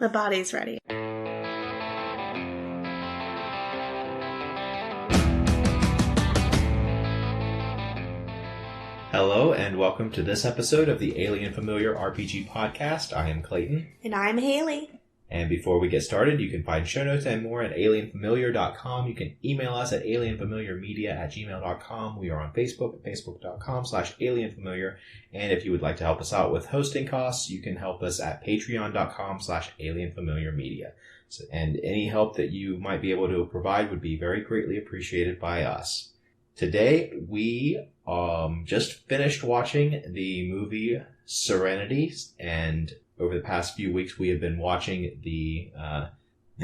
The body's ready. Hello, and welcome to this episode of the Alien Familiar RPG Podcast. I am Clayton. And I'm Hayley. And before we get started, you can find show notes and more at alienfamiliar.com. You can email us at alienfamiliarmedia@gmail.com. We are on Facebook at facebook.com/alienfamiliar. And if you would like to help us out with hosting costs, you can help us at patreon.com/alienfamiliarmedia. And any help that you might be able to provide would be very greatly appreciated by us. Today, we just finished watching the movie Serenity, and over the past few weeks, we have been watching the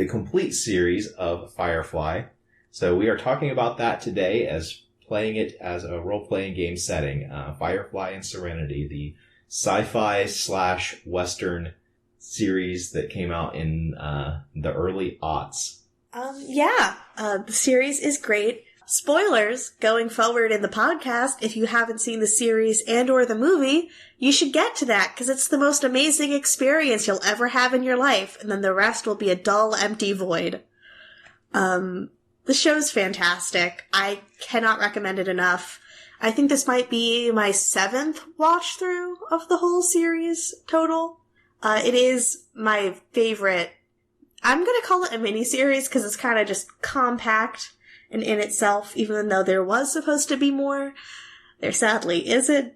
complete series of Firefly. So we are talking about that today as playing it as a role-playing game setting. Firefly and Serenity, the sci-fi/Western series that came out in the early aughts. The series is great. Spoilers going forward in the podcast. If you haven't seen the series and or the movie, you should get to that because it's the most amazing experience you'll ever have in your life. And then the rest will be a dull, empty void. The show's fantastic. I cannot recommend it enough. I think this might be my 7th watch through of the whole series total. It is my favorite. I'm going to call it a mini-series because it's kind of just compact and in itself, even though there was supposed to be more, there sadly isn't.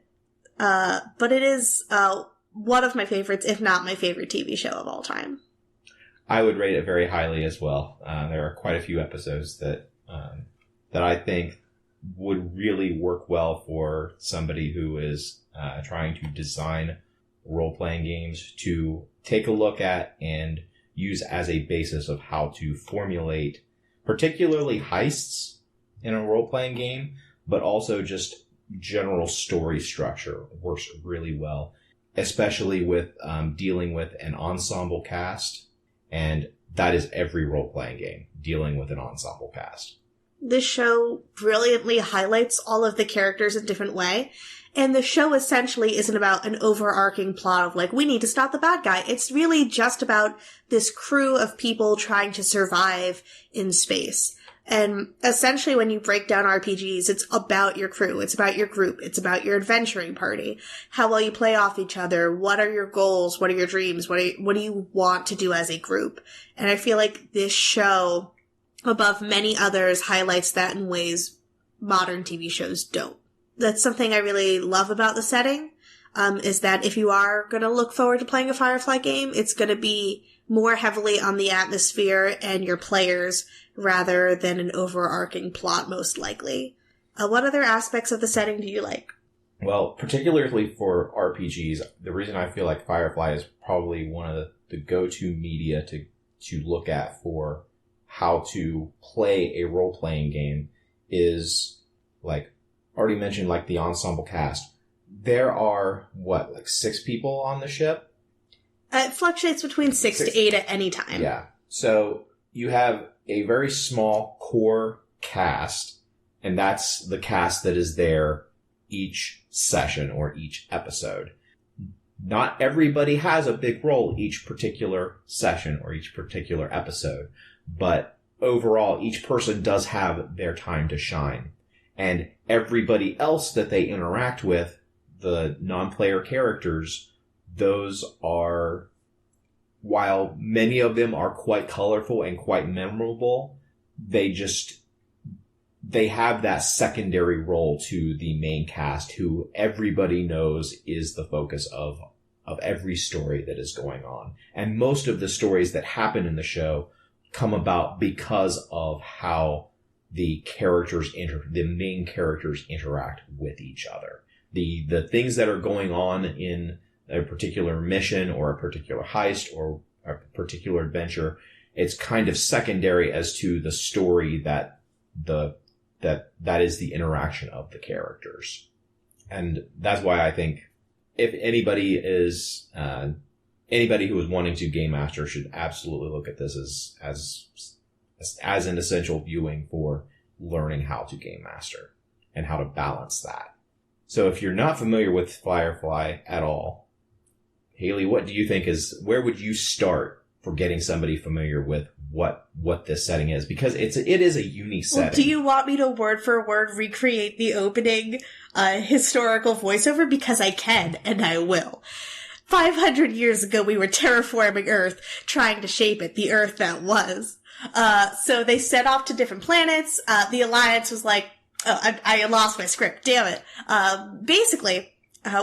But it is one of my favorites, if not my favorite TV show of all time. I would rate it very highly as well. There are quite a few episodes that I think would really work well for somebody who is trying to design role-playing games to take a look at and use as a basis of how to formulate particularly heists in a role-playing game, but also just general story structure works really well, especially with dealing with an ensemble cast, and that is every role-playing game, dealing with an ensemble cast. This show brilliantly highlights all of the characters in a different way, and the show essentially isn't about an overarching plot of like, we need to stop the bad guy. It's really just about this crew of people trying to survive in space. And essentially when you break down RPGs, it's about your crew. It's about your group. It's about your adventuring party. How well you play off each other. What are your goals? What are your dreams? What do you want to do as a group? And I feel like this show, above many others, highlights that in ways modern TV shows don't. That's something I really love about the setting, is that if you are going to look forward to playing a Firefly game, it's going to be more heavily on the atmosphere and your players rather than an overarching plot, most likely. What other aspects of the setting do you like? Well, particularly for RPGs, the reason I feel like Firefly is probably one of the go-to media to look at for how to play a role-playing game is, like, already mentioned, like the ensemble cast. There are, 6 people on the ship? It fluctuates between 6 to 8 at any time. Yeah. So you have a very small core cast, and that's the cast that is there each session or each episode. Not everybody has a big role each particular session or each particular episode, but overall, each person does have their time to shine. And everybody else that they interact with, the non-player characters, those are, while many of them are quite colorful and quite memorable, they have that secondary role to the main cast, who everybody knows is the focus of every story that is going on. And most of the stories that happen in the show come about because of how the main characters interact with each other. The things that are going on in a particular mission or a particular heist or a particular adventure, it's kind of secondary as to the story that is the interaction of the characters. And that's why I think if anybody who is wanting to game master should absolutely look at this as an essential viewing for learning how to game master and how to balance that. So if you're not familiar with Firefly at all, Hayley, what do you think where would you start for getting somebody familiar with what this setting is, because it is a unique setting. Well, do you want me to word for word recreate the opening historical voiceover? Because I can, and I will. 500 years ago, we were terraforming Earth, trying to shape it, the Earth that was. So they set off to different planets. The Alliance was like, oh, I lost my script, damn it. Basically,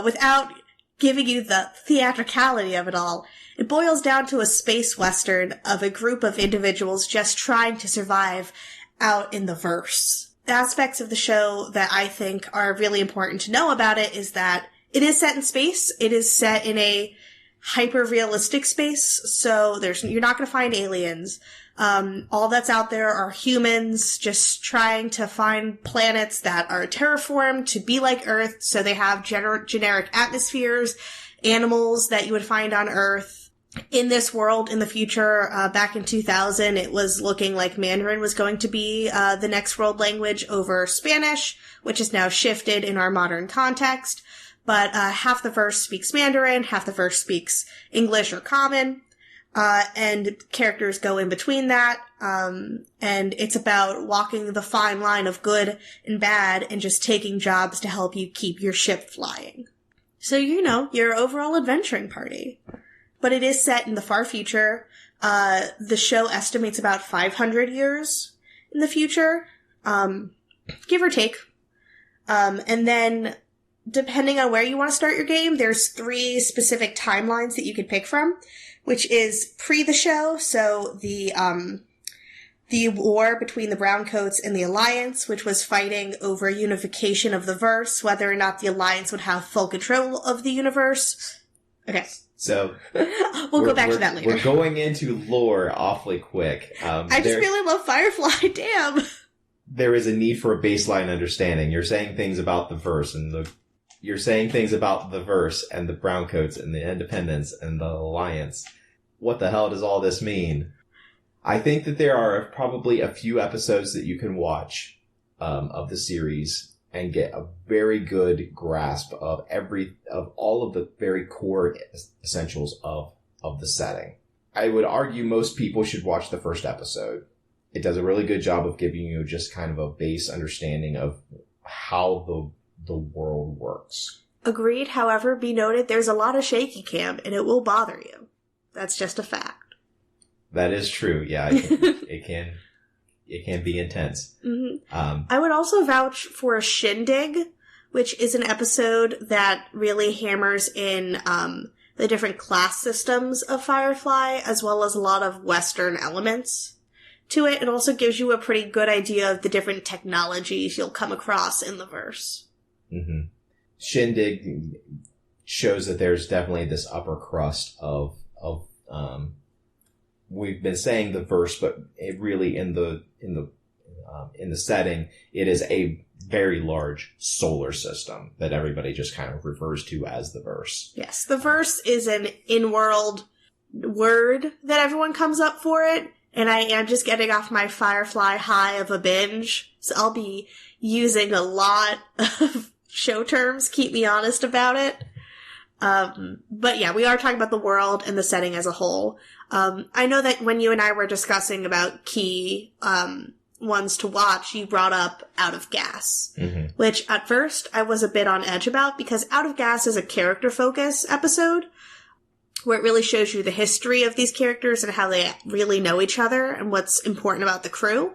without giving you the theatricality of it all, it boils down to a space western of a group of individuals just trying to survive out in the verse. The aspects of the show that I think are really important to know about it is that it is set in space. It is set in a hyper-realistic space, so you're not going to find aliens. All that's out there are humans just trying to find planets that are terraformed to be like Earth, so they have generic atmospheres, animals that you would find on Earth. In this world, in the future, back in 2000, it was looking like Mandarin was going to be the next world language over Spanish, which is now shifted in our modern context. But half the verse speaks Mandarin, half the verse speaks English or Common. And characters go in between that, and it's about walking the fine line of good and bad and just taking jobs to help you keep your ship flying. So, your overall adventuring party. But it is set in the far future. The show estimates about 500 years in the future, give or take. And then, depending on where you want to start your game, there's 3 specific timelines that you could pick from, which is pre the show, so the war between the Browncoats and the Alliance, which was fighting over unification of the verse, whether or not the Alliance would have full control of the universe. Okay. So we'll go back to that later. We're going into lore awfully quick. I just really love Firefly, damn! There is a need for a baseline understanding. You're saying things about the verse and the Browncoats and the Independents and the Alliance. What the hell does all this mean? I think that there are probably a few episodes that you can watch of the series and get a very good grasp of all of the very core essentials of the setting. I would argue most people should watch the first episode. It does a really good job of giving you just kind of a base understanding of how the world works. Agreed. However, be noted, there's a lot of shaky cam, and it will bother you. That's just a fact. That is true. Yeah, it can be intense. Mm-hmm. I would also vouch for Shindig, which is an episode that really hammers in the different class systems of Firefly, as well as a lot of Western elements to it. It also gives you a pretty good idea of the different technologies you'll come across in the verse. Mm-hmm. Shindig shows that there's definitely this upper crust of we've been saying the verse, but it really in the setting, it is a very large solar system that everybody just kind of refers to as the verse. Yes, the verse is an in-world word that everyone comes up for it, and I am just getting off my Firefly high of a binge, so I'll be using a lot of show terms. Keep me honest about it. But yeah, we are talking about the world and the setting as a whole. I know that when you and I were discussing about key, ones to watch, you brought up Out of Gas, mm-hmm. which at first I was a bit on edge about because Out of Gas is a character focus episode where it really shows you the history of these characters and how they really know each other and what's important about the crew.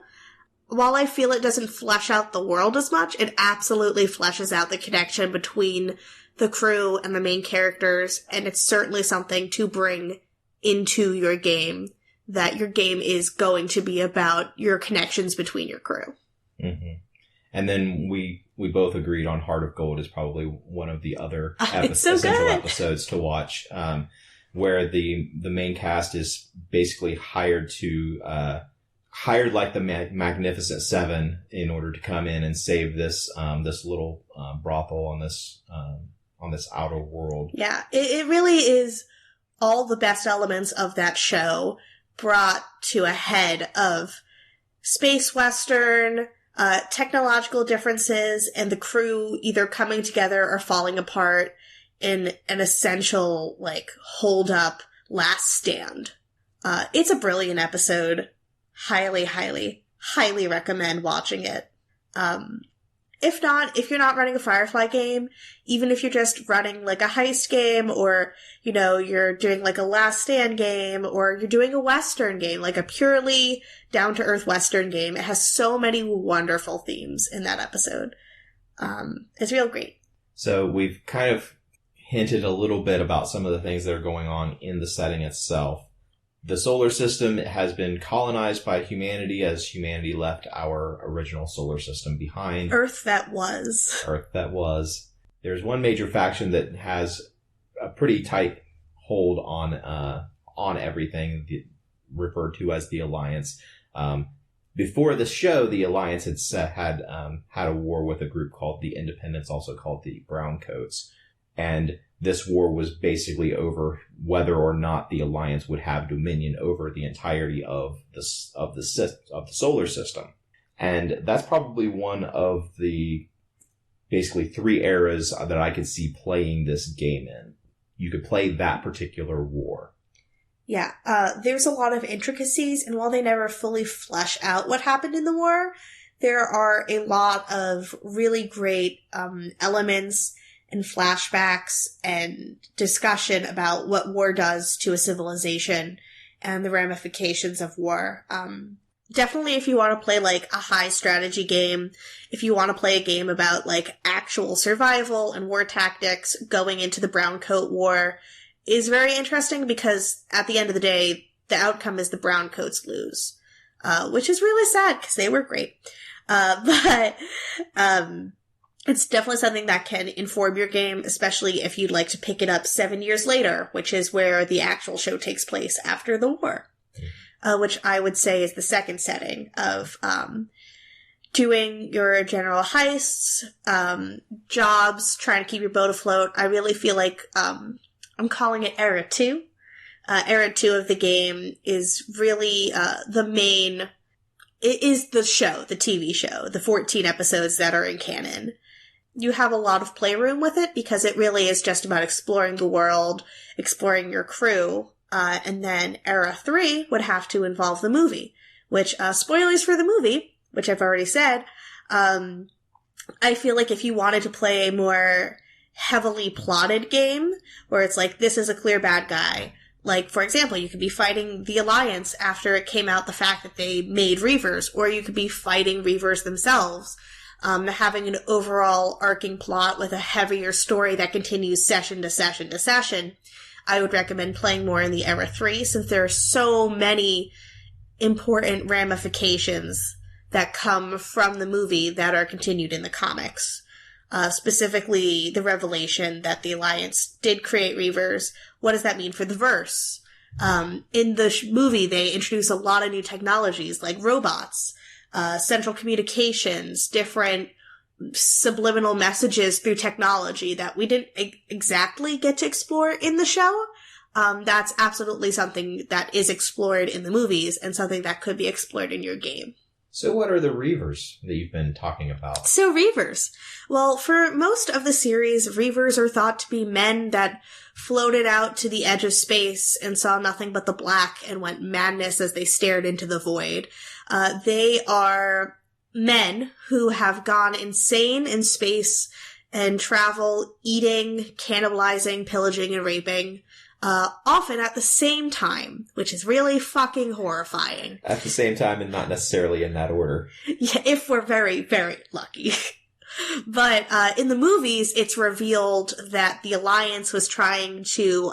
While I feel it doesn't flesh out the world as much, it absolutely fleshes out the connection between the crew and the main characters, and it's certainly something to bring into your game, that your game is going to be about your connections between your crew. Mm-hmm. And then we both agreed on Heart of Gold is probably one of the other essential episodes to watch, where the main cast is basically hired like the Magnificent Seven in order to come in and save this little brothel on this outer world. Yeah, it really is all the best elements of that show brought to a head of space western, technological differences, and the crew either coming together or falling apart in an essential, hold up, last stand. It's a brilliant episode. Highly, highly, highly recommend watching it. If you're not running a Firefly game, even if you're just running like a heist game, or, you're doing like a Last Stand game, or you're doing a Western game, like a purely down-to-earth Western game, it has so many wonderful themes in that episode. It's real great. So we've kind of hinted a little bit about some of the things that are going on in the setting itself. The solar system has been colonized by humanity as humanity left our original solar system behind. Earth that was. There's one major faction that has a pretty tight hold on everything, referred to as the Alliance. Before the show, the Alliance had a war with a group called the Independents, also called the Browncoats. And this war was basically over whether or not the Alliance would have dominion over the entirety of the solar system. And that's probably one of the basically 3 eras that I could see playing this game in. You could play that particular war. Yeah, there's a lot of intricacies, and while they never fully flesh out what happened in the war, there are a lot of really great elements and flashbacks and discussion about what war does to a civilization and the ramifications of war. Definitely if you want to play like a high strategy game, if you want to play a game about like actual survival and war tactics going into the Browncoat War, is very interesting, because at the end of the day, the outcome is the Browncoats lose, which is really sad because they were great. But it's definitely something that can inform your game, especially if you'd like to pick it up 7 years later, which is where the actual show takes place after the war, which I would say is the second setting of doing your general heists, jobs, trying to keep your boat afloat. I really feel like I'm calling it Era 2. Era 2 of the game is really it is the show, the TV show, the 14 episodes that are in canon. You have a lot of playroom with it because it really is just about exploring the world, exploring your crew, and then Era 3 would have to involve the movie, which, spoilers for the movie, which I've already said, I feel like if you wanted to play a more heavily plotted game, where it's like, this is a clear bad guy, like, for example, you could be fighting the Alliance after it came out the fact that they made Reavers, or you could be fighting Reavers themselves, having an overall arcing plot with a heavier story that continues session to session to session. I would recommend playing more in the Era 3, since there are so many important ramifications that come from the movie that are continued in the comics. Specifically, the revelation that the Alliance did create Reavers. What does that mean for the verse? In the movie, they introduce a lot of new technologies, like robots, central communications, different subliminal messages through technology that we didn't exactly get to explore in the show. That's absolutely something that is explored in the movies, and something that could be explored in your game. So what are the Reavers that you've been talking about? So Reavers. Well, for most of the series, Reavers are thought to be men that floated out to the edge of space and saw nothing but the black and went madness as they stared into the void. They are men who have gone insane in space and travel eating, cannibalizing, pillaging, and raping. Often at the same time, which is really fucking horrifying. At the same time, and not necessarily in that order. Yeah, if we're very, very lucky. But in the movies, it's revealed that the Alliance was trying to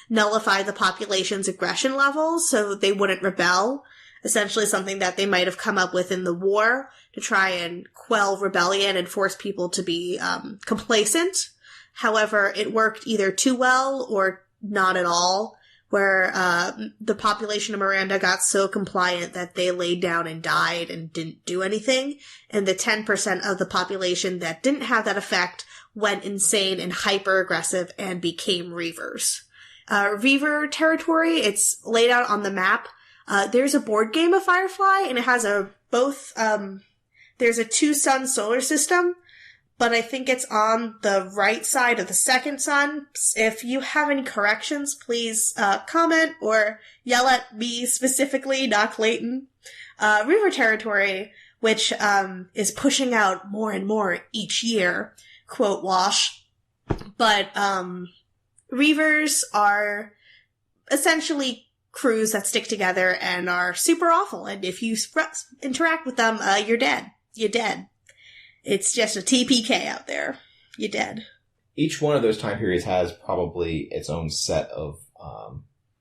nullify the population's aggression levels so they wouldn't rebel. Essentially something that they might have come up with in the war to try and quell rebellion and force people to be complacent. However, it worked either too well or not at all, where the population of Miranda got so compliant that they laid down and died and didn't do anything, and the 10% of the population that didn't have that effect went insane and hyper-aggressive and became Reavers. Reaver territory, it's laid out on the map. There's a board game of Firefly, and it has there's a 2-sun solar system, but I think it's on the right side of the second sun. If you have any corrections, please comment or yell at me specifically, not Clayton. River territory, which is pushing out more and more each year, quote Wash. But Reavers are essentially crews that stick together and are super awful, and if you interact with them, you're dead. You're dead. It's just a TPK out there. You're dead. Each one of those time periods has probably its own set of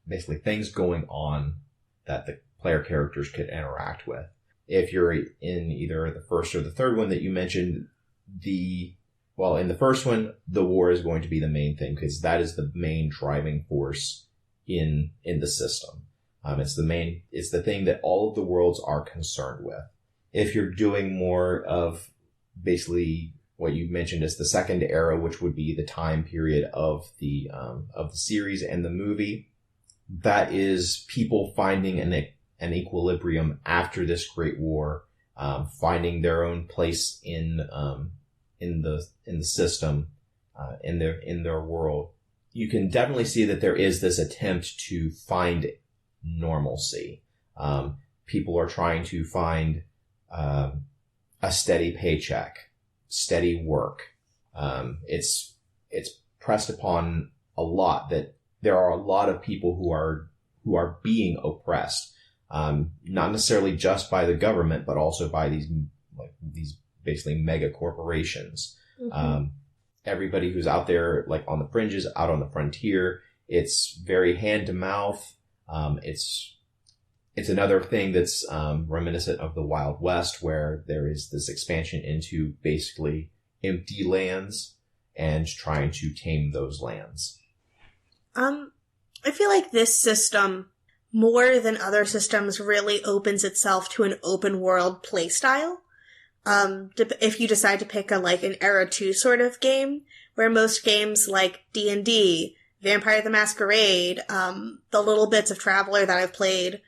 basically things going on that the player characters could interact with. If you're in either the first or the third one that you mentioned, in the first one, the war is going to be the main thing, because that is the main driving force in the system. It's the thing that all of the worlds are concerned with. If you're doing more of basically what you mentioned as the second era, which would be the time period of the series and the movie, that is people finding an equilibrium after this great war, finding their own place in the system, in their world. You can definitely see that there is this attempt to find normalcy. People are trying to find a steady paycheck, steady work. It's pressed upon a lot that there are a lot of people who are being oppressed, not necessarily just by the government, but also by these basically mega corporations. Mm-hmm. Everybody who's out there, like on the fringes, out on the frontier, it's very hand to mouth. It's another thing that's reminiscent of the Wild West, where there is this expansion into basically empty lands and trying to tame those lands. I feel like this system, more than other systems, really opens itself to an open world playstyle. If you decide to pick an Era 2 sort of game, where most games like D&D, Vampire the Masquerade, the little bits of Traveler that I've played,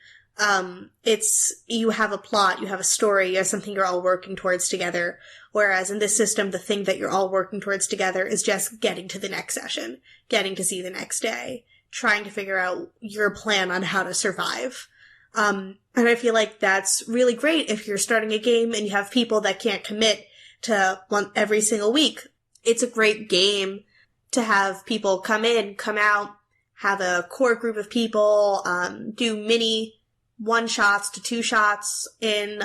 you have a plot, you have a story, you have something you're all working towards together. Whereas in this system, the thing that you're all working towards together is just getting to the next session, getting to see the next day, trying to figure out your plan on how to survive. And I feel like that's really great if you're starting a game and you have people that can't commit to one every single week. It's a great game to have people come in, come out, have a core group of people, do mini 1-shots to 2-shots in,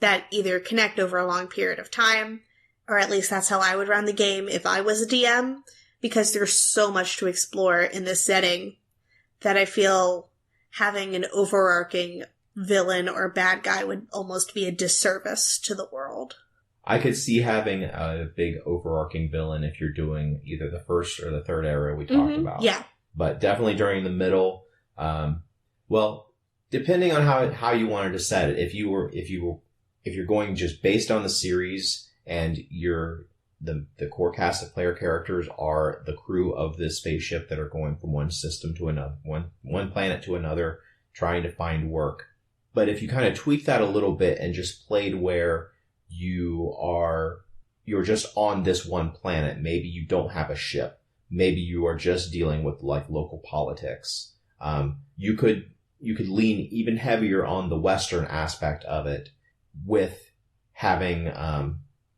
that either connect over a long period of time, or at least that's how I would run the game if I was a DM, because there's so much to explore in this setting that I feel having an overarching villain or bad guy would almost be a disservice to the world. I could see having a big overarching villain if you're doing either the first or the third era we talked about. Yeah. But definitely during the middle, depending on how you wanted to set it. If you're going just based on the series and the core cast of player characters are the crew of this spaceship that are going from one system to another, one planet to another, trying to find work. But if you kind of tweak that a little bit and just played where you're just on this one planet, maybe you don't have a ship, maybe you are just dealing with local politics, you could lean even heavier on the Western aspect of it with having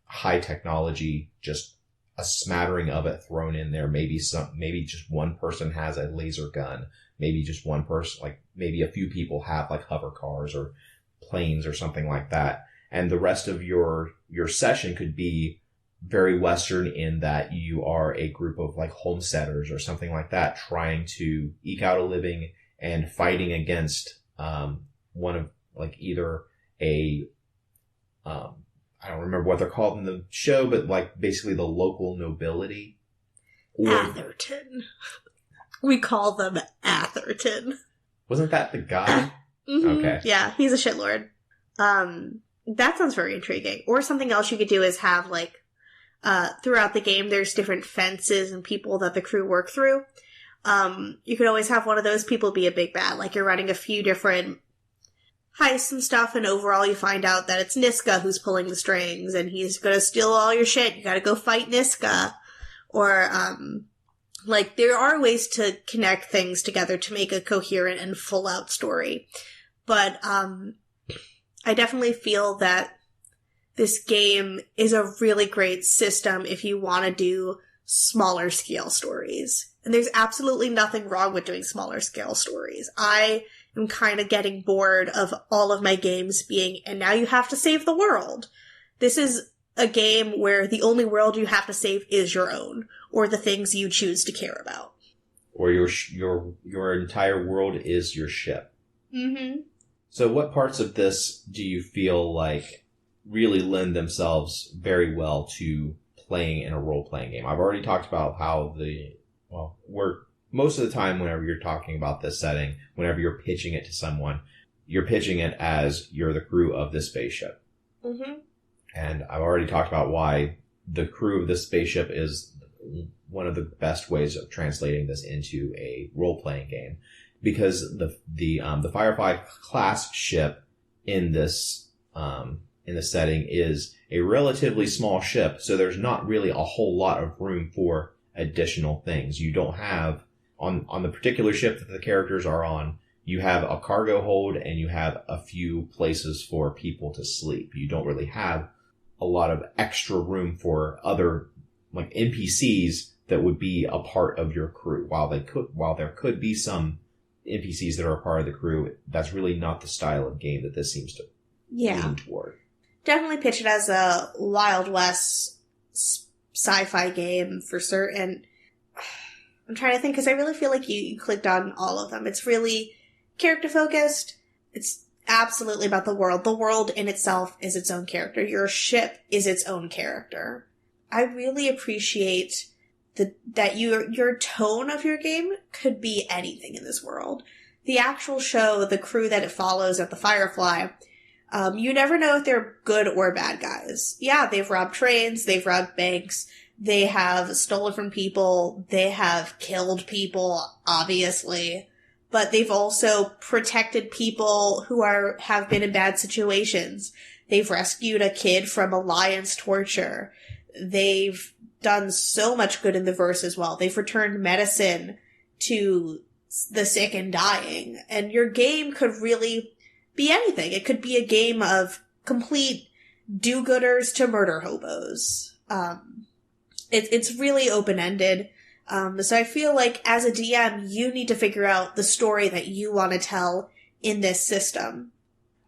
high technology, just a smattering of it thrown in there. Maybe just one person has a laser gun. Maybe just one person, maybe a few people have hover cars or planes or something like that. And the rest of your session could be very Western in that you are a group of homesteaders or something like that, trying to eke out a living and fighting against one of either a I don't remember what they're called in the show, but basically the local nobility. Atherton. We call them Atherton. Wasn't that the guy? Mm-hmm. Okay. Yeah, he's a shitlord. That sounds very intriguing. Or something else you could do is have throughout the game there's different fences and people that the crew work through. You could always have one of those people be a big bad, you're running a few different heists and stuff, and overall you find out that it's Niska who's pulling the strings, and he's gonna steal all your shit. You gotta go fight Niska. Or, like, there are ways to connect things together to make a coherent and full-out story. But, I definitely feel that this game is a really great system if you want to do smaller scale stories. And there's absolutely nothing wrong with doing smaller scale stories. I am kind of getting bored of all of my games being, and now you have to save the world. This is a game where the only world you have to save is your own, or the things you choose to care about. Or your entire world is your ship. Mm-hmm. So what parts of this do you feel like really lend themselves very well to playing in a role-playing game? I've already talked about how most of the time whenever you're talking about this setting, whenever you're pitching it to someone, you're pitching it as you're the crew of this spaceship. Mm-hmm. And I've already talked about why the crew of this spaceship is one of the best ways of translating this into a role-playing game. Because the Firefly class ship in this setting is a relatively small ship, so there's not really a whole lot of room for additional things. You don't have on the particular ship that the characters are on, you have a cargo hold and you have a few places for people to sleep. You don't really have a lot of extra room for other like NPCs that would be a part of your crew. While there could be some NPCs that are a part of the crew, that's really not the style of game that this seems to lean toward. Definitely pitch it as a Wild West sci-fi game for certain. I'm trying to think, because I really feel like you clicked on all of them. It's really character-focused. It's absolutely about the world. The world in itself is its own character. Your ship is its own character. I really appreciate that your tone of your game could be anything in this world. The actual show, the crew that it follows at the Firefly, you never know if they're good or bad guys. Yeah, they've robbed trains, they've robbed banks, they have stolen from people, they have killed people, obviously, but they've also protected people who have been in bad situations. They've rescued a kid from a lion's torture. They've done so much good in the verse as well. They've returned medicine to the sick and dying. And your game could really be anything. It could be a game of complete do-gooders to murder hobos. It's really open-ended. So I feel like as a DM, you need to figure out the story that you want to tell in this system.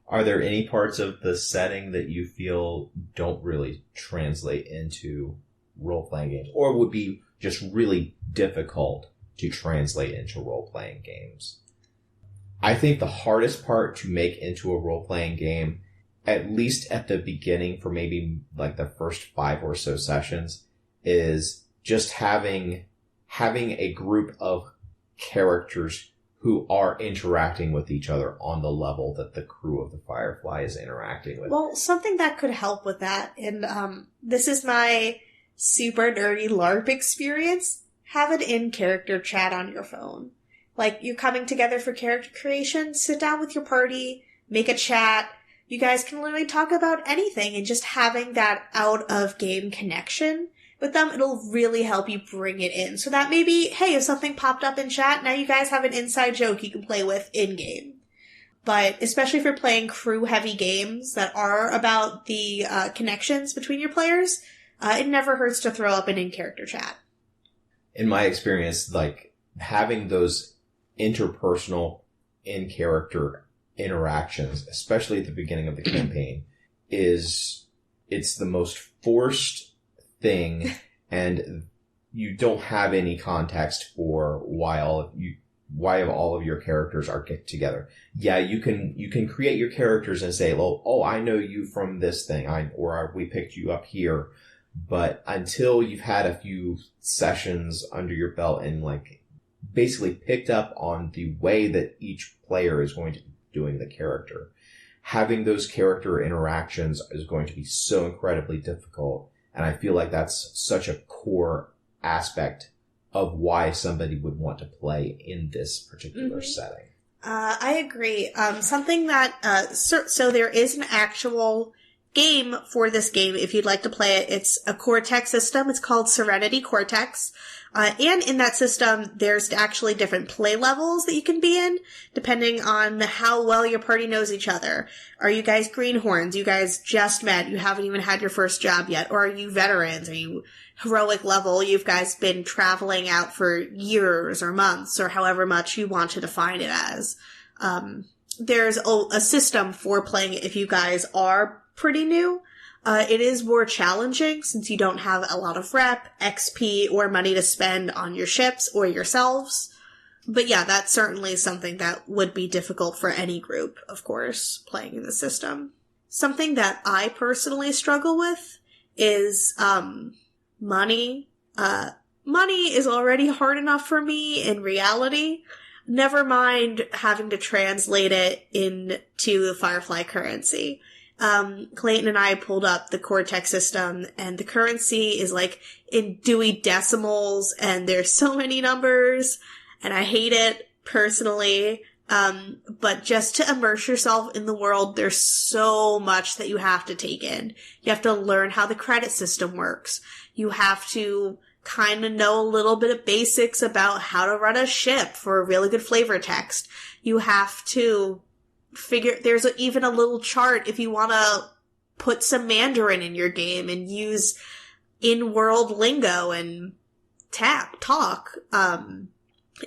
Are there any parts of the setting that you feel don't really translate into role-playing games, or would be just really difficult to translate into role-playing games? I think the hardest part to make into a role-playing game, at least at the beginning for maybe like the first 5 or so sessions, is just having a group of characters who are interacting with each other on the level that the crew of the Firefly is interacting with. Well, something that could help with that, and this is my super nerdy LARP experience, have an in-character chat on your phone. Like, you're coming together for character creation, sit down with your party, make a chat. You guys can literally talk about anything, and just having that out-of-game connection with them, it'll really help you bring it in. So that maybe, hey, if something popped up in chat, now you guys have an inside joke you can play with in-game. But especially if you're playing crew-heavy games that are about the connections between your players, it never hurts to throw up an in-character chat. In my experience, like, having those interpersonal, in-character interactions, especially at the beginning of the campaign, it's the most forced thing, and you don't have any context for why all of your characters are get together. Yeah, you can create your characters and say, well, oh, I know you from this thing, or we picked you up here. But until you've had a few sessions under your belt and like basically picked up on the way that each player is going to be doing the character, having those character interactions is going to be so incredibly difficult. And I feel like that's such a core aspect of why somebody would want to play in this particular setting. I agree. Something that, so there is an actual game for this game if you'd like to play it. It's a Cortex system. It's called Serenity Cortex. And in that system, there's actually different play levels that you can be in, depending on how well your party knows each other. Are you guys greenhorns? You guys just met. You haven't even had your first job yet. Or are you veterans? Are you heroic level? You've guys been traveling out for years or months or however much you want to define it as. There's a system for playing it if you guys are pretty new. It is more challenging since you don't have a lot of rep, XP, or money to spend on your ships or yourselves. But yeah, that's certainly something that would be difficult for any group, of course, playing in the system. Something that I personally struggle with is, money. Money is already hard enough for me in reality. Never mind having to translate it into the Firefly currency. Clayton and I pulled up the Cortex system, and the currency is like in Dewey Decimals, and there's so many numbers, and I hate it personally. But just to immerse yourself in the world, there's so much that you have to take in. You have to learn how the credit system works. You have to kind of know a little bit of basics about how to run a ship for a really good flavor text. You have to there's even a little chart if you want to put some Mandarin in your game and use in-world lingo and talk.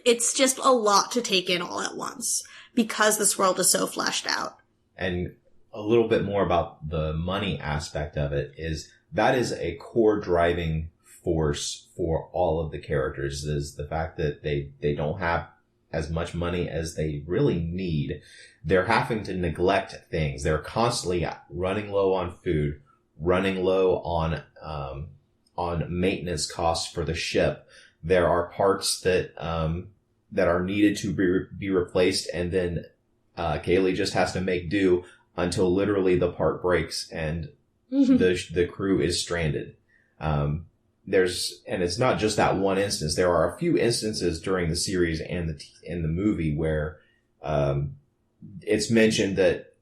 It's just a lot to take in all at once because this world is so fleshed out. And a little bit more about the money aspect of it is that is a core driving force for all of the characters, is the fact that they don't have as much money as they really need. They're having to neglect things. They're constantly running low on food, running low on maintenance costs for the ship. There are parts that are needed to be replaced, and then Hayley just has to make do until literally the part breaks and the crew is stranded. And it's not just that one instance. There are a few instances during the series and in the movie where it's mentioned that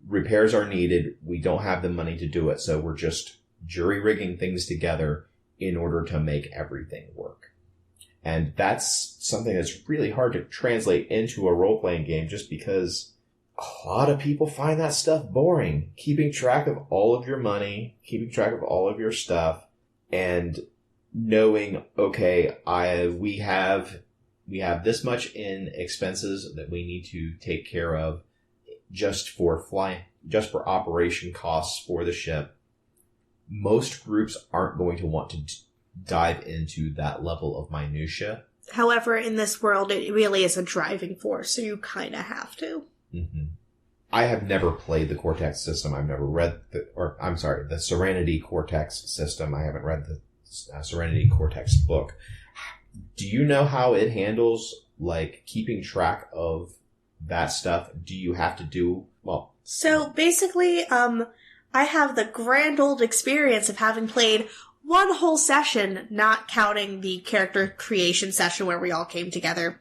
repairs are needed. We don't have the money to do it, so we're just jury-rigging things together in order to make everything work. And that's something that's really hard to translate into a role-playing game just because a lot of people find that stuff boring. Keeping track of all of your money, keeping track of all of your stuff, and knowing, okay, we have this much in expenses that we need to take care of just for operation costs for the ship. Most groups aren't going to want to dive into that level of minutia. However, in this world, it really is a driving force, so you kind of have to. Mm-hmm. I have never played the Cortex system. I've never read the Serenity Cortex system. I haven't read the Serenity Cortex book. Do you know how it handles, like, keeping track of that stuff? Do you have to do, well... So, basically, I have the grand old experience of having played one whole session, not counting the character creation session where we all came together.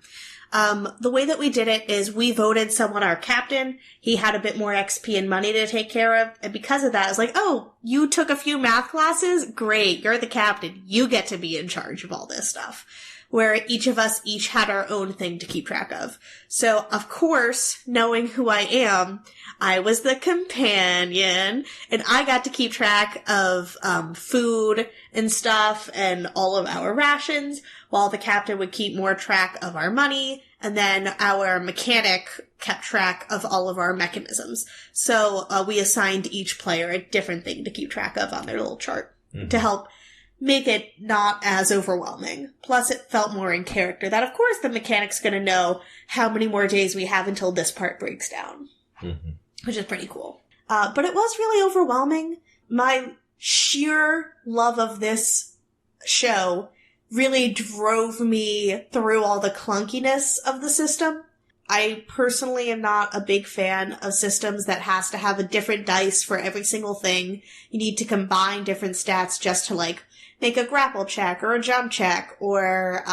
The way that we did it is we voted someone our captain. He had a bit more XP and money to take care of. And because of that, I was like, oh, you took a few math classes? Great. You're the captain. You get to be in charge of all this stuff. Where each of us had our own thing to keep track of. So, of course, knowing who I am, I was the companion, and I got to keep track of food and stuff and all of our rations, while the captain would keep more track of our money, and then our mechanic kept track of all of our mechanisms. So we assigned each player a different thing to keep track of on their little chart to help make it not as overwhelming. Plus, it felt more in character that, of course, the mechanic's going to know how many more days we have until this part breaks down, which is pretty cool. But it was really overwhelming. My sheer love of this show really drove me through all the clunkiness of the system. I personally am not a big fan of systems that has to have a different dice for every single thing. You need to combine different stats just to, like, make a grapple check or a jump check, or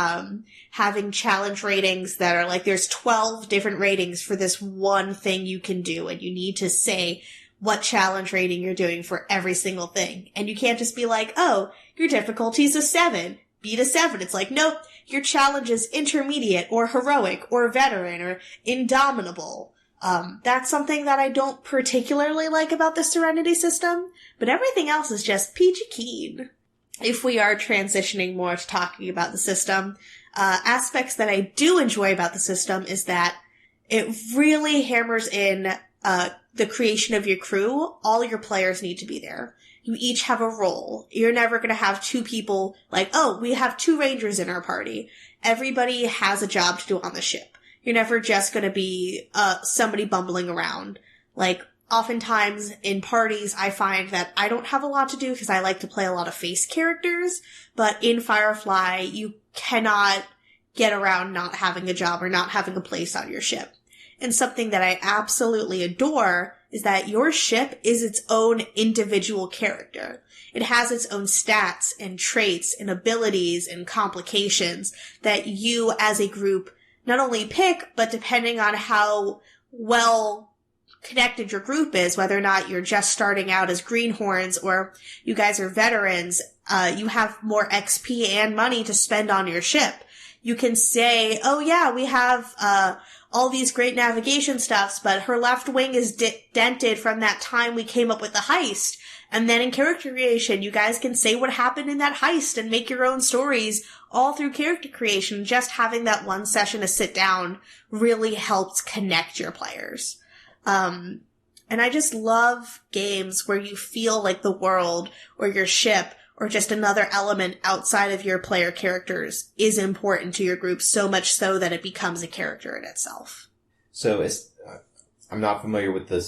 having challenge ratings that are like, there's 12 different ratings for this one thing you can do, and you need to say what challenge rating you're doing for every single thing. And you can't just be like, oh, your difficulty's a 7. Beat a 7. It's like, nope, your challenge is intermediate or heroic or veteran or indomitable. That's something that I don't particularly like about the Serenity system, but everything else is just peachy keen. If we are transitioning more to talking about the system, aspects that I do enjoy about the system is that it really hammers in the creation of your crew. All your players need to be there. You each have a role. You're never going to have two people like, oh, we have 2 rangers in our party. Everybody has a job to do on the ship. You're never just going to be somebody bumbling around. Like, oftentimes in parties, I find that I don't have a lot to do because I like to play a lot of face characters. But in Firefly, you cannot get around not having a job or not having a place on your ship. And something that I absolutely adore is that your ship is its own individual character. It has its own stats and traits and abilities and complications that you as a group not only pick, but depending on how well connected your group is, whether or not you're just starting out as greenhorns or you guys are veterans, you have more XP and money to spend on your ship. You can say, oh yeah, we have all these great navigation stuffs, but her left wing is dented from that time we came up with the heist. And then in character creation, you guys can say what happened in that heist and make your own stories all through character creation. Just having that one session to sit down really helps connect your players. And I just love games where you feel like the world or your ship or just another element outside of your player characters is important to your group, so much so that it becomes a character in itself. So I'm not familiar with the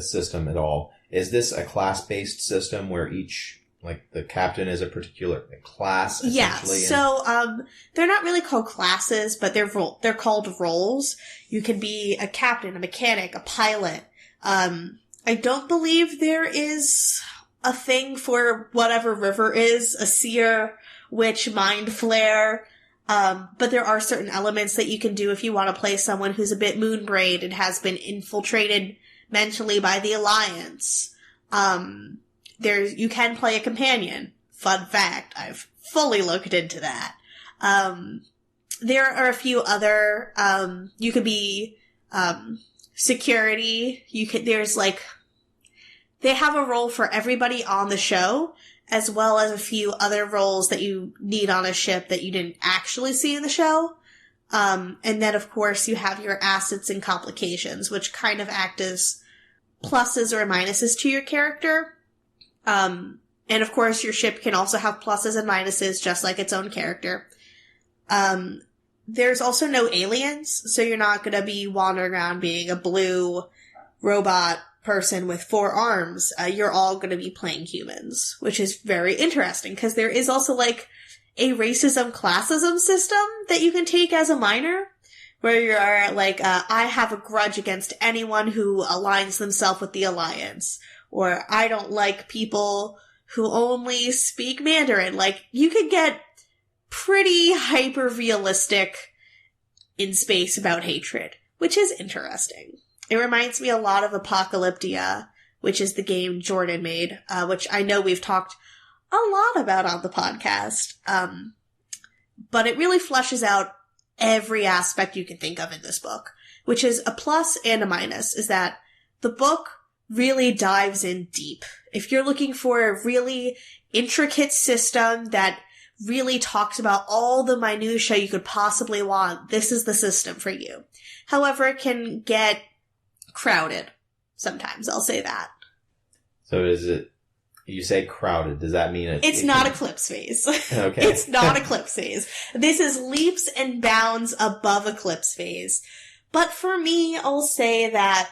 system at all. Is this a class-based system where each, like, the captain is a particular class, essentially? Yeah, so they're not really called classes, but they're called roles. You can be a captain, a mechanic, a pilot. I don't believe there is a thing for whatever river is, a seer, witch, mind flayer. But there are certain elements that you can do if you want to play someone who's a bit moon-brained and has been infiltrated mentally by the Alliance. You can play a companion. Fun fact, I've fully looked into that. There are a few other, you could be, security. They have a role for everybody on the show, as well as a few other roles that you need on a ship that you didn't actually see in the show. And then, of course, you have your assets and complications, which kind of act as pluses or minuses to your character. And, of course, your ship can also have pluses and minuses, just like its own character. There's also no aliens, so you're not going to be wandering around being a blue robot person with 4 arms. You're all going to be playing humans, which is very interesting, because there is also, like, a racism-classism system that you can take as a minor, where you're like, I have a grudge against anyone who aligns themselves with the Alliance, or I don't like people who only speak Mandarin. Like, you could get pretty hyper-realistic in space about hatred, which is interesting. It reminds me a lot of Apocalyptia, which is the game Jordan made, which I know we've talked a lot about on the podcast. But it really fleshes out every aspect you can think of in this book, which is a plus and a minus, is that the book really dives in deep. If you're looking for a really intricate system that really talks about all the minutiae you could possibly want, this is the system for you. However, it can get crowded sometimes, I'll say that. So you say crowded, does that mean it's not Eclipse Phase? Okay. It's not Eclipse Phase. This is leaps and bounds above Eclipse Phase. But for me, I'll say that,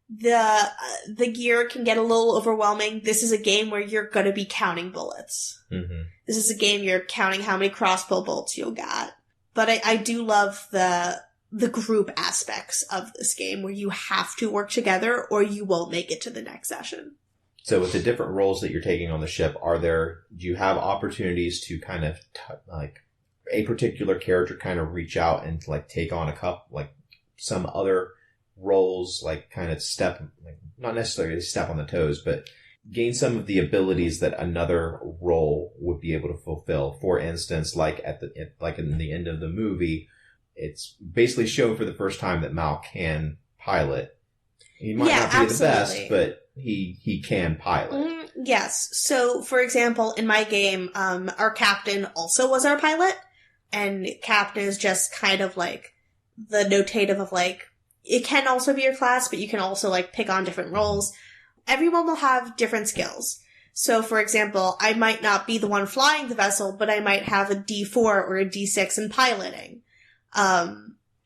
the gear can get a little overwhelming. This is a game where you're gonna be counting bullets. Mm-hmm. This is a game you're counting how many crossbow bolts you'll got. But I do love the group aspects of this game, where you have to work together or you won't make it to the next session. So with the different roles that you're taking on the ship, do you have opportunities to kind of like a particular character kind of reach out and like take on some other roles, like kind of not necessarily step on the toes, but gain some of the abilities that another role would be able to fulfill. For instance, like in the end of the movie, it's basically shown for the first time that Mal can pilot. He might not be the best, but he can pilot. Yes. So, for example, in my game, our captain also was our pilot, and captain is just kind of like the notative of like, it can also be your class, but you can also like pick on different roles. Everyone will have different skills. So, for example, I might not be the one flying the vessel, but I might have a D4 or a D6 in piloting.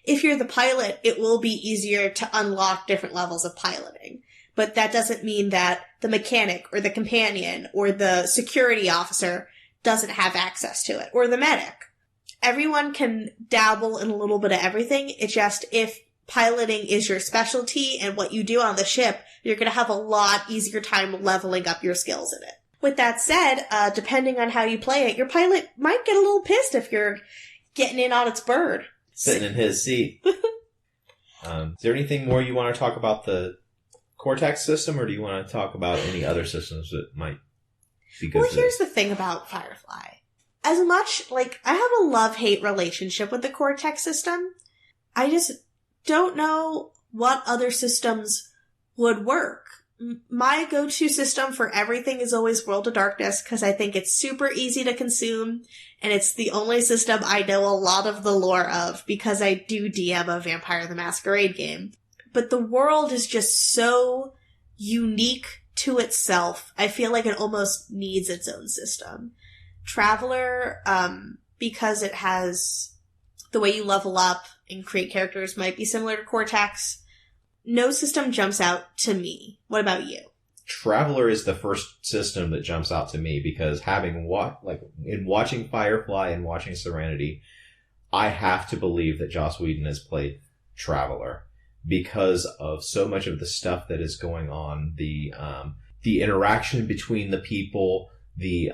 If you're the pilot, it will be easier to unlock different levels of piloting. But that doesn't mean that the mechanic or the companion or the security officer doesn't have access to it, or the medic. Everyone can dabble in a little bit of everything. It's just if piloting is your specialty and what you do on the ship, you're going to have a lot easier time leveling up your skills in it. With that said, depending on how you play it, your pilot might get a little pissed if you're getting in on its bird. Sitting in his seat. Is there anything more you want to talk about the Cortex system, or do you want to talk about any other systems that might be good? Well, here's the thing about Firefly. As much, I have a love-hate relationship with the Cortex system. I just don't know what other systems would work. My go-to system for everything is always World of Darkness, because I think it's super easy to consume, and it's the only system I know a lot of the lore of, because I do DM a Vampire the Masquerade game. But the world is just so unique to itself, I feel like it almost needs its own system. Traveler, because it has the way you level up and create characters might be similar to Cortex. No system jumps out to me. What about you? Traveler is the first system that jumps out to me, because in watching Firefly and watching Serenity, I have to believe that Joss Whedon has played Traveler, because of so much of the stuff that is going on, the interaction between the people, the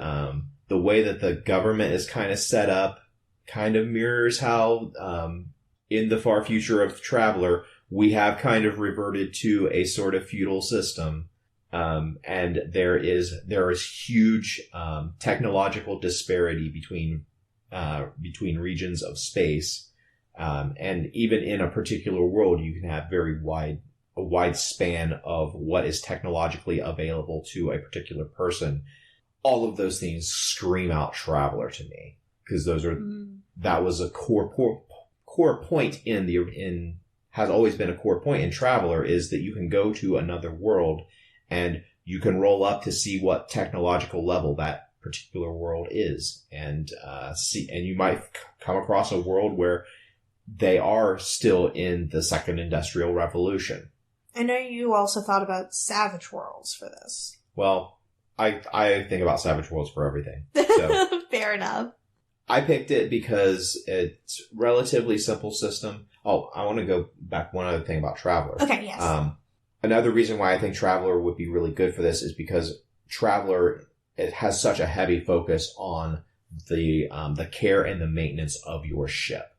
way that the government is kind of set up, kind of mirrors how in the far future of Traveler, we have kind of reverted to a sort of feudal system. And there is huge technological disparity between regions of space. And even in a particular world, you can have a wide span of what is technologically available to a particular person. All of those things scream out Traveler to me, because that was a core point has always been a core point in Traveler, is that you can go to another world and you can roll up to see what technological level that particular world is, and you might come across a world where they are still in the second industrial revolution. I know you also thought about Savage Worlds for this. Well, I think about Savage Worlds for everything. So fair enough. I picked it because it's relatively simple system. Oh, I want to go back one other thing about Traveler. Okay, yes. Another reason why I think Traveler would be really good for this is because Traveler, it has such a heavy focus on the care and the maintenance of your ship,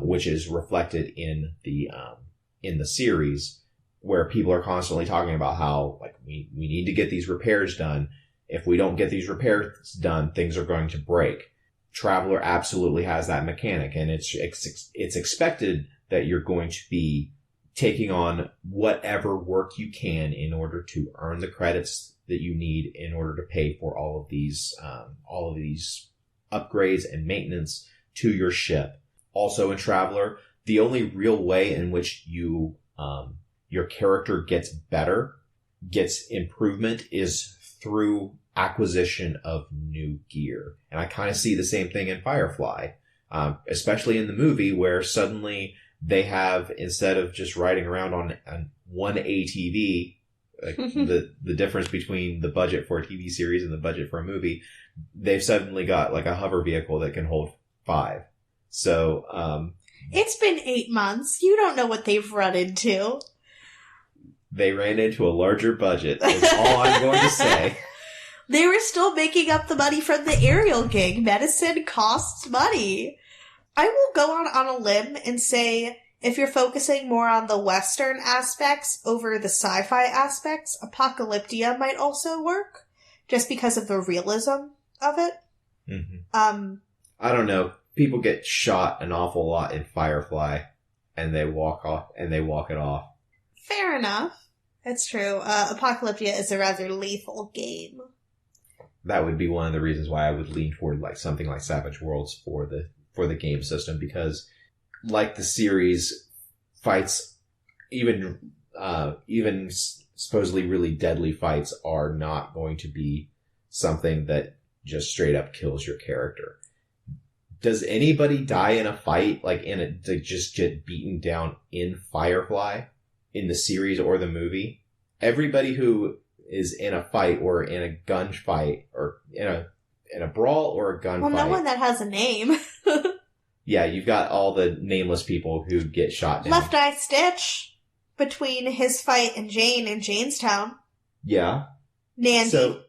which is reflected in the series, where people are constantly talking about how we need to get these repairs done. If we don't get these repairs done, things are going to break. Traveler absolutely has that mechanic, and it's expected that you're going to be taking on whatever work you can in order to earn the credits that you need in order to pay for all of these upgrades and maintenance to your ship. Also in Traveler, the only real way in which your character gets better, gets improvement, is through acquisition of new gear. And I kind of see the same thing in Firefly, especially in the movie, where suddenly they have, instead of just riding around on one ATV, the difference between the budget for a TV series and the budget for a movie, they've suddenly got a hover vehicle that can hold 5. So, it's been 8 months. You don't know what they've run into. They ran into a larger budget, is all I'm going to say. They were still making up the money from the aerial gig. Medicine costs money. I will go on a limb and say, if you're focusing more on the Western aspects over the sci-fi aspects, Apocalyptia might also work, just because of the realism of it. Mm-hmm. I don't know. People get shot an awful lot in Firefly, and they walk it off. Fair enough. That's true. Apocalyptia is a rather lethal game. That would be one of the reasons why I would lean toward like something like Savage Worlds for the game system, because like the series, fights, even supposedly really deadly fights, are not going to be something that just straight up kills your character. Does anybody die in a fight, like to just get beaten down in Firefly, in the series or the movie? Everybody who is in a fight or in a gunfight or in a brawl or a gunfight. Well, no one that has a name. Yeah, you've got all the nameless people who get shot down. Left Eye Stitch, between his fight and Jane in Janestown. Yeah. Nandy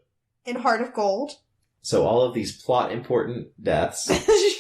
in Heart of Gold. So all of these plot important deaths.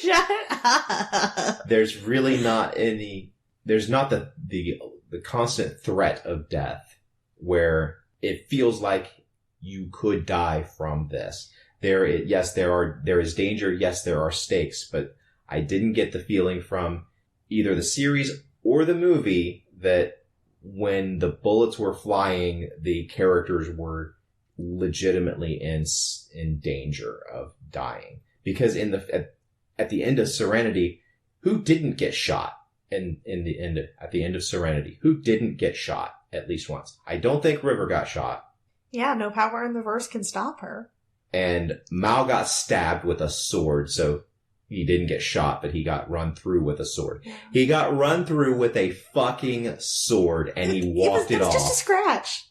Shut up. There's really not any. There's not the constant threat of death where it feels like you could die from this. There is danger. Yes, there are stakes, but I didn't get the feeling from either the series or the movie that when the bullets were flying, the characters were legitimately in danger of dying. Because at the end of Serenity, who didn't get shot? At the end of Serenity, who didn't get shot at least once? I don't think River got shot. Yeah, no power in the verse can stop her. And Mao got stabbed with a sword, so he didn't get shot, but he got run through with a sword. Yeah. He got run through with a fucking sword, and he walked it off. It's just a scratch.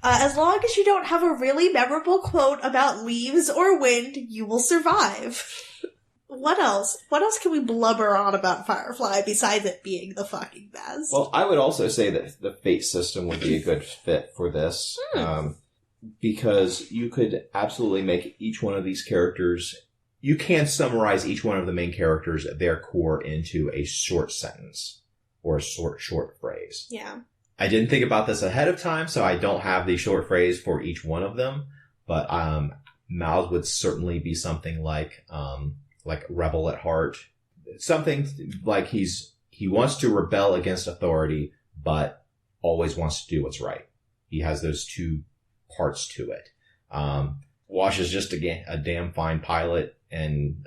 As long as you don't have a really memorable quote about leaves or wind, you will survive. What else? What else can we blubber on about Firefly besides it being the fucking best? Well, I would also say that the fate system would be a good fit for this. Because you could absolutely make each one of these characters, you can summarize each one of the main characters, their core, into a short sentence or a short phrase. Yeah. I didn't think about this ahead of time, so I don't have the short phrase for each one of them, but Mal's would certainly be something like rebel at heart. Something like he wants to rebel against authority, but always wants to do what's right. He has those two parts to it. Wash is just a damn fine pilot and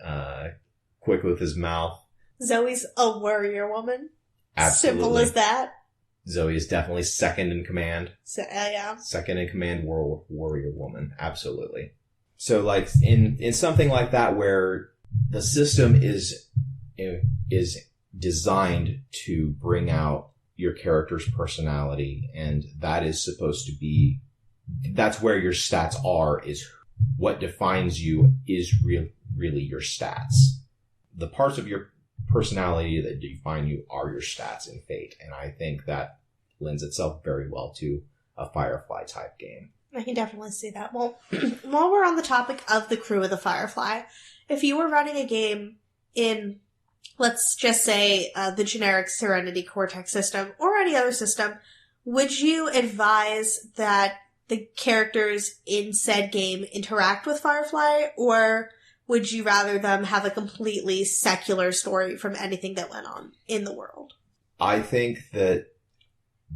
quick with his mouth. Zoe's a warrior woman. Absolutely. Simple as that. Zoe is definitely second in command. Yeah. Second in command warrior woman. Absolutely. So like in something like that where the system is designed to bring out your character's personality, and that is supposed to be, that's where your stats are, is what defines you is really your stats. The parts of your personality that define you are your stats in Fate, and I think that lends itself very well to a Firefly type game. I can definitely see that. Well, while we're on the topic of the crew of the Firefly, if you were running a game in, let's just say, the generic Serenity Cortex system or any other system, would you advise that the characters in said game interact with Firefly, or would you rather them have a completely secular story from anything that went on in the world? I think that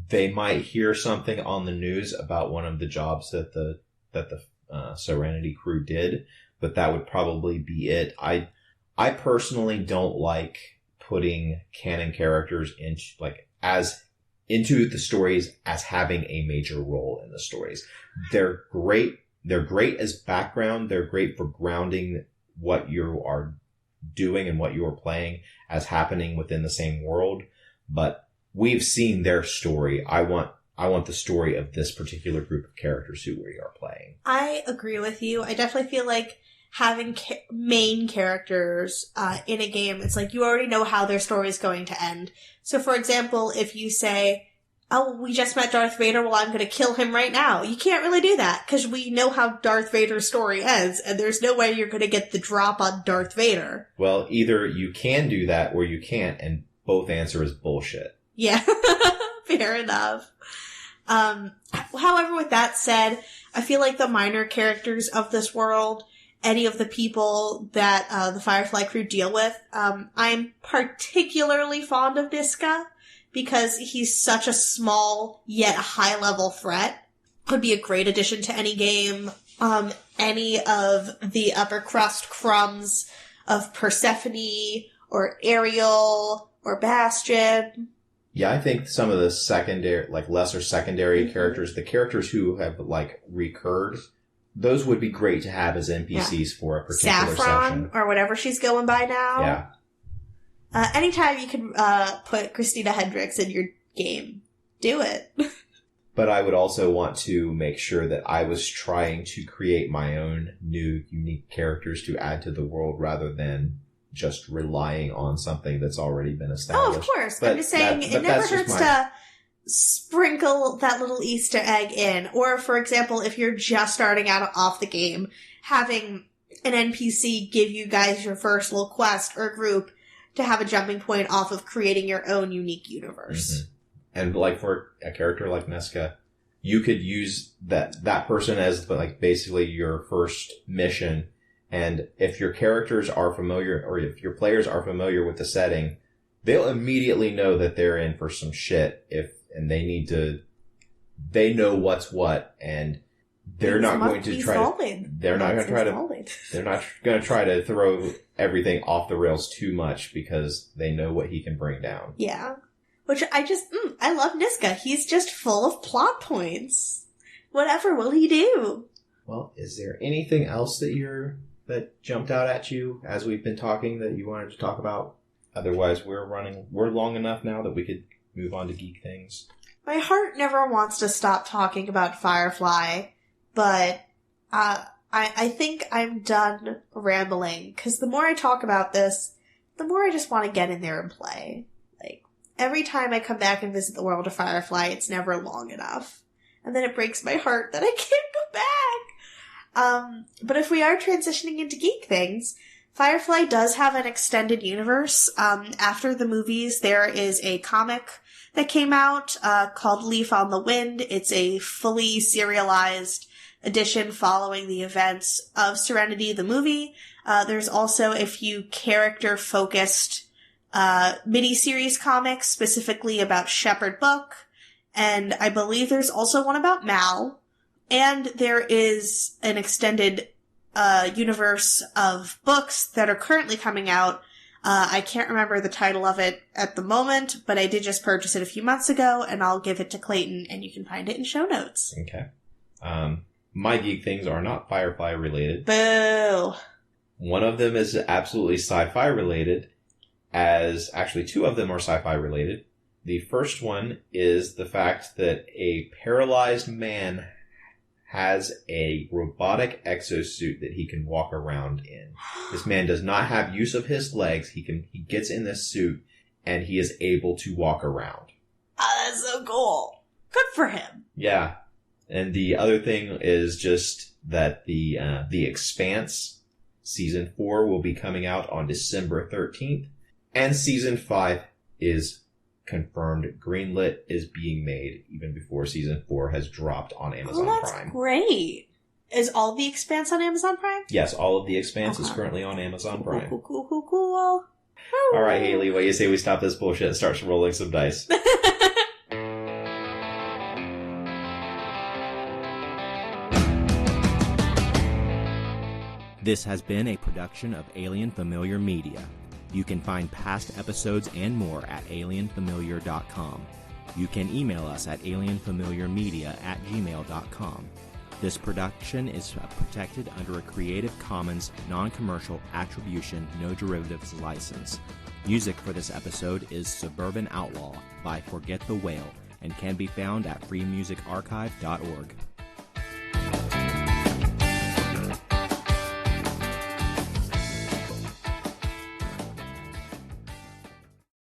they might hear something on the news about one of the jobs that the Serenity crew did, but that would probably be it. I personally don't like putting canon characters into the stories as having a major role in the stories. They're great. They're great as background. They're great for grounding what you are doing and what you are playing as happening within the same world. But we've seen their story. I want the story of this particular group of characters who we are playing. I agree with you. I definitely feel like having main characters in a game, it's like you already know how their story is going to end. So, for example, if you say, oh, we just met Darth Vader, well, I'm going to kill him right now. You can't really do that, because we know how Darth Vader's story ends, and there's no way you're going to get the drop on Darth Vader. Well, either you can do that, or you can't, and both answer is bullshit. Yeah, fair enough. However, with that said, I feel like the minor characters of this world, any of the people that the Firefly crew deal with, I'm particularly fond of Niska, because he's such a small yet high-level threat. Could be a great addition to any game. Any of the upper crust crumbs of Persephone, or Ariel, or Bastion. Yeah, I think some of the secondary, like lesser secondary characters, the characters who have like recurred, those would be great to have as NPCs for a particular Saffron, session. or whatever she's going by now. Yeah. Anytime you can put Christina Hendricks in your game, do it. But I would also want to make sure that I was trying to create my own new, unique characters to add to the world rather than just relying on something that's already been established. Oh, of course. But I'm just saying, it never hurts to sprinkle that little Easter egg in. Or, for example, if you're just starting out off the game, having an NPC give you guys your first little quest or group to have a jumping point off of creating your own unique universe. Mm-hmm. And like for a character like Niska, you could use that person as like basically your first mission. And if your characters are familiar, or if your players are familiar with the setting, they'll immediately know that they're in for some shit and they know what's what, and they're not going to try to throw everything off the rails too much because they know what he can bring down. Yeah. Which I love Niska. He's just full of plot points. Whatever will he do? Well, is there anything else that jumped out at you as we've been talking that you wanted to talk about? Otherwise, we're long enough now that we could move on to geek things. My heart never wants to stop talking about Firefly, but I think I'm done rambling, because the more I talk about this, the more I just want to get in there and play. Like, every time I come back and visit the world of Firefly, it's never long enough. And then it breaks my heart that I can't go back. But if we are transitioning into geek things, Firefly does have an extended universe. After the movies, there is a comic that came out called Leaf on the Wind. It's a fully serialized edition following the events of Serenity, the movie. There's also a few character-focused mini-series comics, specifically about Shepherd Book, and I believe there's also one about Mal. And there is an extended universe of books that are currently coming out. I can't remember the title of it at the moment, but I did just purchase it a few months ago, and I'll give it to Clayton, and you can find it in show notes. Okay. My geek things are not Firefly related. Boo! One of them is absolutely sci-fi related, as actually two of them are sci-fi related. The first one is the fact that a paralyzed man has a robotic exosuit that he can walk around in. This man does not have use of his legs. He gets in this suit and he is able to walk around. Oh, that's so cool. Good for him. Yeah. And the other thing is just that the Expanse season 4 will be coming out on December 13th, and season 5 is confirmed, greenlit, is being made even before season 4 has dropped on Amazon Prime. That's great. Is all the Expanse on Amazon Prime? Yes, all of the Expanse is currently on Amazon Prime. Cool. All right, Hayley, what do you say we stop this bullshit and start rolling some dice? This has been a production of Alien Familiar Media. You can find past episodes and more at alienfamiliar.com. You can email us at alienfamiliarmedia@gmail.com. This production is protected under a Creative Commons non-commercial attribution, no derivatives license. Music for this episode is Suburban Outlaw by Forget the Whale and can be found at freemusicarchive.org.